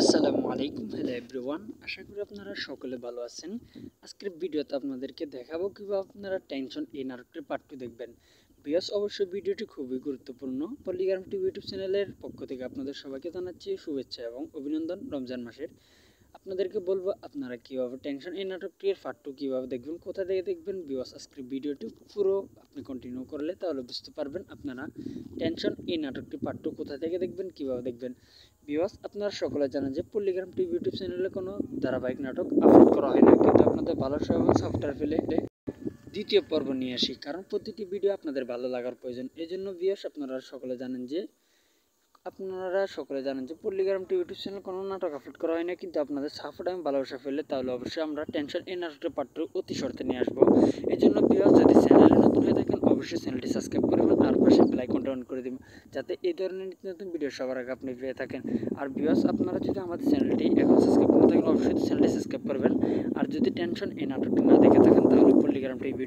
আসসালামু আলাইকুম, hello everyone. আশা করি আপনারা সকলে ভালো আছেন। আজকের ভিডিওতে আপনাদেরকে দেখাবো কিভাবে আপনারা টেনশন এই নাটকটির পার্ট 2 দেখবেন। ভিউয়ার্স, অবশ্যই ভিডিওটি খুবই গুরুত্বপূর্ণ। পলিগ্রাম টিভি ইউটিউব চ্যানেলের পক্ষ থেকে আপনাদের সবাইকে জানাচ্ছি শুভেচ্ছা এবং অভিনন্দন রমজান মাসের। আপনাদেরকে বলবো আপনারা কিভাবে টেনশন এই নাটকটির পার্ট 2 কিভাবে দেখবেন, কোথা থেকে দেখবেন। ভিউয়ার্স, আজকের ভিডিওটি পুরো আপনি কন্টিনিউ করলে তাহলে বুঝতে পারবেন আপনারা টেনশন এই নাটকটি পার্ট 2 কোথা থেকে দেখবেন, কিভাবে দেখবেন। ভিউয়ার্স, আপনারা সকলে জানেন যে পল্লিগ্রাম টিভি ইউটিউব চ্যানেলে কোনো ধারাবাহিক নাটক আপলোড করা হয় না, কিন্তু আপনাদের ভালো সফটওয়্যার ফেলে দ্বিতীয় পর্ব নিয়ে আসি, কারণ প্রতিটি ভিডিও আপনাদের ভালো লাগার প্রয়োজন। এই জন্য ভিউয়ার্স, আপনারা সকলে জানেন যে পল্লিগ্রাম টিভি ইউটিউব চ্যানেল কোনো নাটক আপলোড করা হয় না, কিন্তু আপনাদের সাপোর্ট এবং ভালোবাসা ফেলে তাহলে অবশ্যই আমরা টেনশন এই নাটকটির পার্ট 2 অতি শর্তে নিয়ে আসবো। এই জন্য ভিউয়ার্স, যদি চ্যানেলে নতুন হয়ে থাকেন অবশ্যই চ্যানেলটি সাবস্ক্রাইব করবেন আর পাশে বেল আইকনটা অন করে দিবেন, যাতে এই ধরনের নিত্য নতুন ভিডিও সবার আগে আপনি পেয়ে থাকেন। আর ভিউয়ার্স, আপনারা যদি আমাদের চ্যানেলটি এখন সাবস্ক্রাইব করে থাকেন অবশ্যই চ্যানেলটি সাবস্ক্রাইব করবেন। আর যদি টেনশন এই নাটকটি না দেখে থাকেন তাহলে পল্লিগ্রাম টিভি